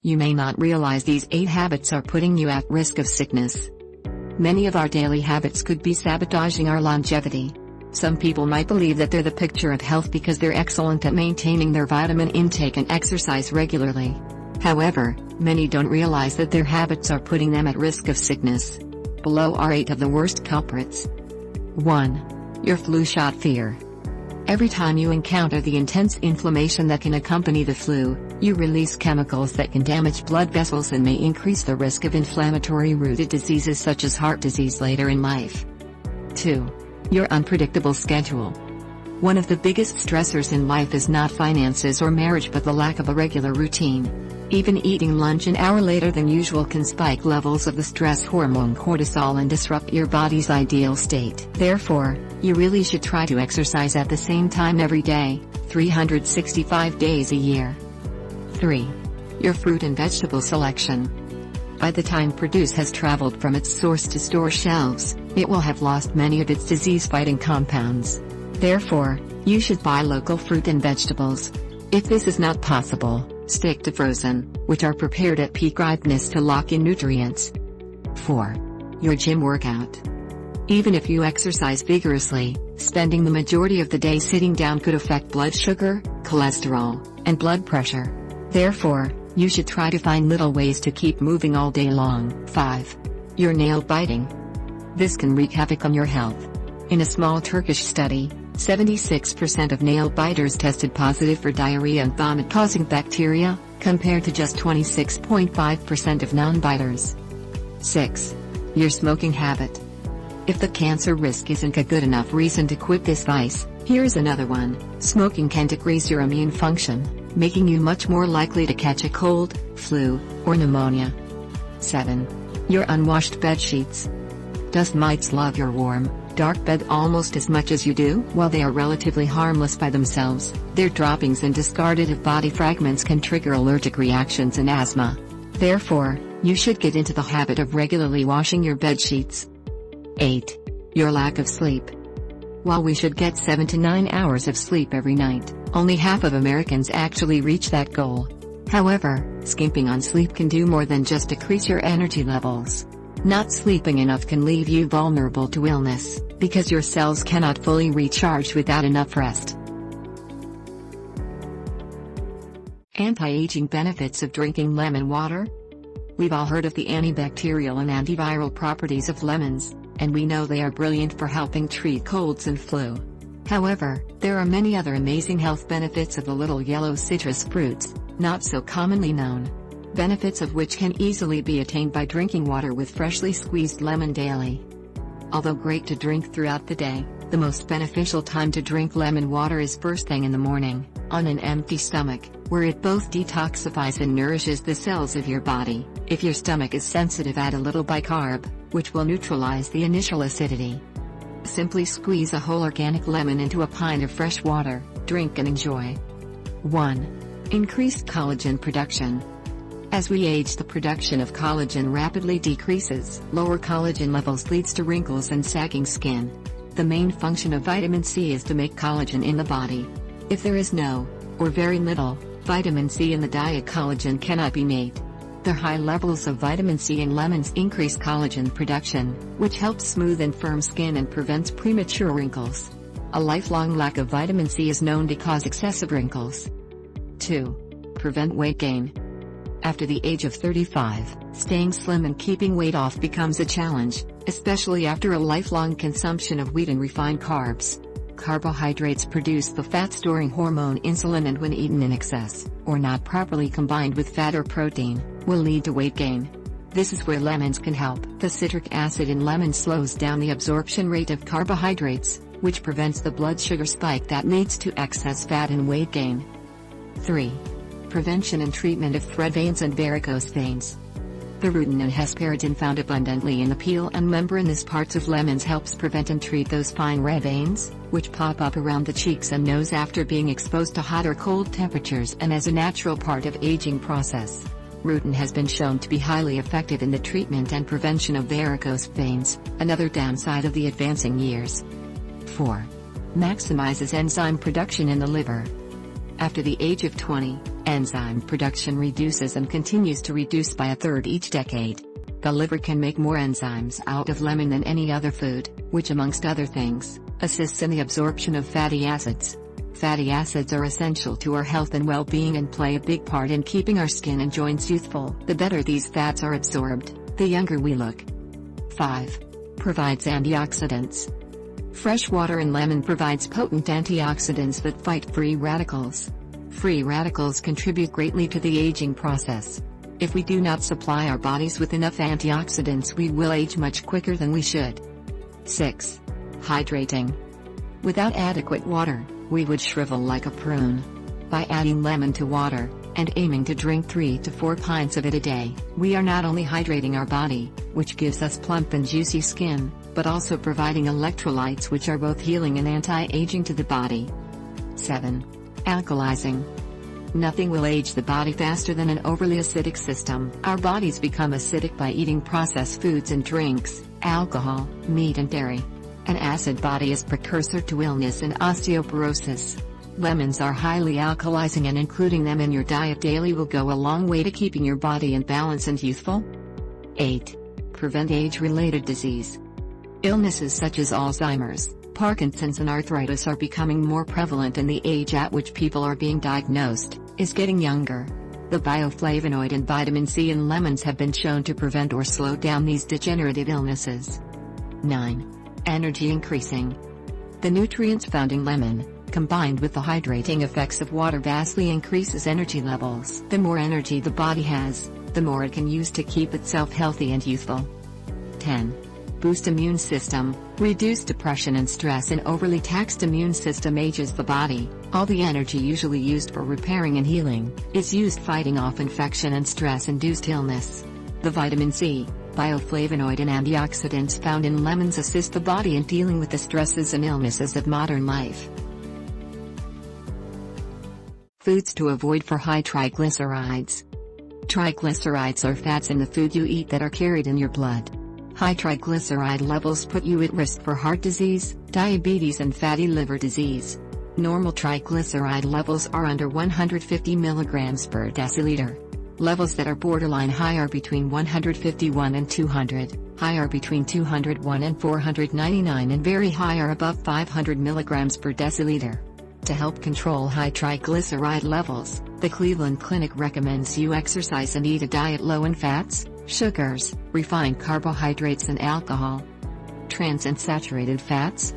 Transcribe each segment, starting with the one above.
You may not realize these 8 habits are putting you at risk of sickness. Many of our daily habits could be sabotaging our longevity. Some people might believe that they're the picture of health because they're excellent at maintaining their vitamin intake and exercise regularly. However, many don't realize that their habits are putting them at risk of sickness. Below are 8 of the worst culprits. 1. Your flu shot fear. Every time you encounter the intense inflammation that can accompany the flu, you release chemicals that can damage blood vessels and may increase the risk of inflammatory-rooted diseases such as heart disease later in life. 2. Your unpredictable schedule. One of the biggest stressors in life is not finances or marriage but the lack of a regular routine. Even eating lunch an hour later than usual can spike levels of the stress hormone cortisol and disrupt your body's ideal state. Therefore, you really should try to exercise at the same time every day, 365 days a year. 3. Your fruit and vegetable selection. By the time produce has traveled from its source to store shelves, it will have lost many of its disease-fighting compounds. Therefore, you should buy local fruit and vegetables. If this is not possible, stick to frozen, which are prepared at peak ripeness to lock in nutrients. 4. Your gym workout. Even if you exercise vigorously, spending the majority of the day sitting down could affect blood sugar, cholesterol, and blood pressure. Therefore, you should try to find little ways to keep moving all day long. 5. Your nail biting. This can wreak havoc on your health. In a small Turkish study, 76% of nail biters tested positive for diarrhea and vomit-causing bacteria, compared to just 26.5% of non-biters. 6. Your smoking habit. If the cancer risk isn't a good enough reason to quit this vice, here's another one. Smoking can decrease your immune function, making you much more likely to catch a cold, flu, or pneumonia. 7. Your unwashed bed sheets. Dust mites love your warm, dark bed almost as much as you do. While they are relatively harmless by themselves, their droppings and discarded body fragments can trigger allergic reactions and asthma. Therefore, you should get into the habit of regularly washing your bed sheets. 8. Your lack of sleep. While we should get 7 to 9 hours of sleep every night, only half of Americans actually reach that goal. However, skimping on sleep can do more than just decrease your energy levels. Not sleeping enough can leave you vulnerable to illness, because your cells cannot fully recharge without enough rest. Anti-aging benefits of drinking lemon water. We've all heard of the antibacterial and antiviral properties of lemons, and we know they are brilliant for helping treat colds and flu. However, there are many other amazing health benefits of the little yellow citrus fruits, not so commonly known. Benefits of which can easily be attained by drinking water with freshly squeezed lemon daily. Although great to drink throughout the day, the most beneficial time to drink lemon water is first thing in the morning, on an empty stomach, where it both detoxifies and nourishes the cells of your body. If your stomach is sensitive, add a little bicarb, which will neutralize the initial acidity. Simply squeeze a whole organic lemon into a pint of fresh water, drink and enjoy. 1. Increased collagen production. As we age, the production of collagen rapidly decreases. Lower collagen levels leads to wrinkles and sagging skin. The main function of vitamin C is to make collagen in the body. If there is no, or very little, vitamin C in the diet, collagen cannot be made. The high levels of vitamin C in lemons increase collagen production, which helps smooth and firm skin and prevents premature wrinkles. A lifelong lack of vitamin C is known to cause excessive wrinkles. 2. Prevent weight gain. After the age of 35, staying slim and keeping weight off becomes a challenge, especially after a lifelong consumption of wheat and refined carbs. Carbohydrates produce the fat-storing hormone insulin, and when eaten in excess, or not properly combined with fat or protein, will lead to weight gain. This is where lemons can help. The citric acid in lemons slows down the absorption rate of carbohydrates, which prevents the blood sugar spike that leads to excess fat and weight gain. 3. Prevention and treatment of thread veins and varicose veins. The rutin and hesperidin found abundantly in the peel and membranous parts of lemons helps prevent and treat those fine red veins, which pop up around the cheeks and nose after being exposed to hot or cold temperatures, and as a natural part of aging process. Rutin has been shown to be highly effective in the treatment and prevention of varicose veins, another downside of the advancing years. 4. Maximizes enzyme production in the liver. After the age of 20, Enzyme production reduces and continues to reduce by a third each decade. The liver can make more enzymes out of lemon than any other food, which amongst other things, assists in the absorption of fatty acids. Fatty acids are essential to our health and well-being and play a big part in keeping our skin and joints youthful. The better these fats are absorbed, the younger we look. 5. Provides antioxidants. Fresh water and lemon provides potent antioxidants that fight free radicals. Free radicals contribute greatly to the aging process. If we do not supply our bodies with enough antioxidants, we will age much quicker than we should. 6. Hydrating. Without adequate water, we would shrivel like a prune. By adding lemon to water, and aiming to drink 3 to 4 pints of it a day, we are not only hydrating our body, which gives us plump and juicy skin, but also providing electrolytes which are both healing and anti-aging to the body. 7. Alkalizing. Nothing will age the body faster than an overly acidic system. Our bodies become acidic by eating processed foods and drinks, alcohol, meat and dairy. An acid body is precursor to illness and osteoporosis. Lemons are highly alkalizing, and including them in your diet daily will go a long way to keeping your body in balance and youthful. 8. Prevent age-related disease. Illnesses such as Alzheimer's, Parkinson's and arthritis are becoming more prevalent, and the age at which people are being diagnosed is getting younger. The bioflavonoid and vitamin C in lemons have been shown to prevent or slow down these degenerative illnesses. 9. Energy increasing. The nutrients found in lemon, combined with the hydrating effects of water, vastly increases energy levels. The more energy the body has, the more it can use to keep itself healthy and youthful. 10. Boost immune system. Reduce depression and stress. An overly taxed immune system ages the body. All the energy usually used for repairing and healing is used fighting off infection and stress-induced illness. The vitamin C, bioflavonoid and antioxidants found in lemons assist the body in dealing with the stresses and illnesses of modern life. Foods to avoid for high triglycerides. Triglycerides are fats in the food you eat that are carried in your blood. High triglyceride levels put you at risk for heart disease, diabetes and fatty liver disease. Normal triglyceride levels are under 150 mg per deciliter. Levels that are borderline high are between 151 and 200, high are between 201 and 499, and very high are above 500 mg per deciliter. To help control high triglyceride levels, the Cleveland Clinic recommends you exercise and eat a diet low in fats, sugars, refined carbohydrates and alcohol. Trans and saturated fats.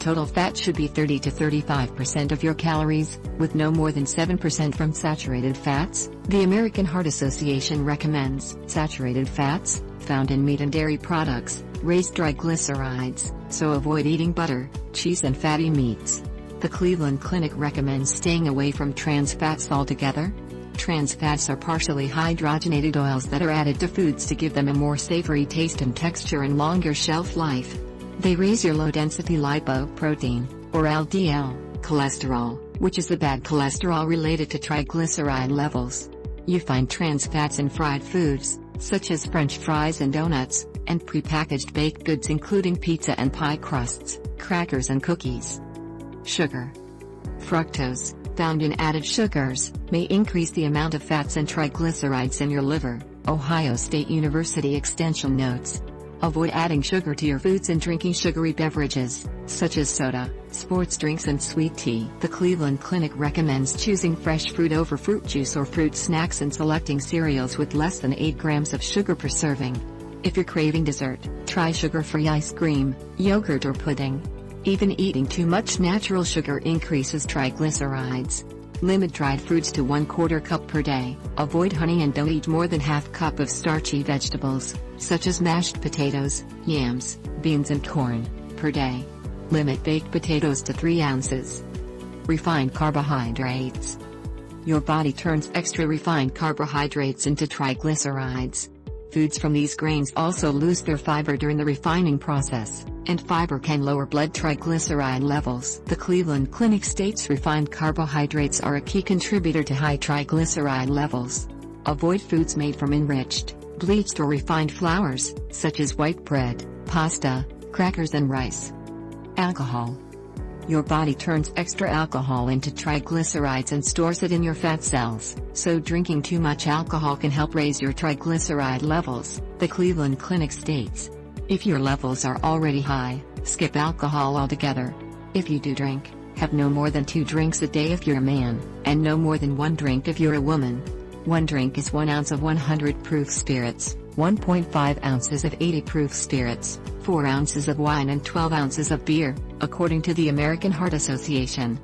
Total fat should be 30 to 35% of your calories, with no more than 7% from saturated fats. The American Heart Association recommends saturated fats, found in meat and dairy products, raise triglycerides, so avoid eating butter, cheese and fatty meats. The Cleveland Clinic recommends staying away from trans fats altogether. Trans fats are partially hydrogenated oils that are added to foods to give them a more savory taste and texture and longer shelf life. They raise your low-density lipoprotein, or LDL, cholesterol, which is the bad cholesterol related to triglyceride levels. You find trans fats in fried foods, such as French fries and donuts, and prepackaged baked goods including pizza and pie crusts, crackers and cookies. Sugar. Fructose, found in added sugars, may increase the amount of fats and triglycerides in your liver, Ohio State University Extension notes. Avoid adding sugar to your foods and drinking sugary beverages, such as soda, sports drinks and sweet tea. The Cleveland Clinic recommends choosing fresh fruit over fruit juice or fruit snacks and selecting cereals with less than 8 grams of sugar per serving. If you're craving dessert, try sugar-free ice cream, yogurt or pudding. Even eating too much natural sugar increases triglycerides. Limit dried fruits to 1/4 cup per day. Avoid honey and don't eat more than ½ cup of starchy vegetables, such as mashed potatoes, yams, beans and corn, per day. Limit baked potatoes to 3 ounces. Refined carbohydrates. Your body turns extra refined carbohydrates into triglycerides. Foods from these grains also lose their fiber during the refining process, and fiber can lower blood triglyceride levels. The Cleveland Clinic states refined carbohydrates are a key contributor to high triglyceride levels. Avoid foods made from enriched, bleached or refined flours, such as white bread, pasta, crackers and rice. Alcohol. Your body turns extra alcohol into triglycerides and stores it in your fat cells, so drinking too much alcohol can help raise your triglyceride levels, the Cleveland Clinic states. If your levels are already high, skip alcohol altogether. If you do drink, have no more than 2 drinks a day if you're a man, and no more than 1 drink if you're a woman. 1 drink is 1 ounce of 100 proof spirits, 1.5 ounces of 80 proof spirits, 4 ounces of wine and 12 ounces of beer, according to the American Heart Association.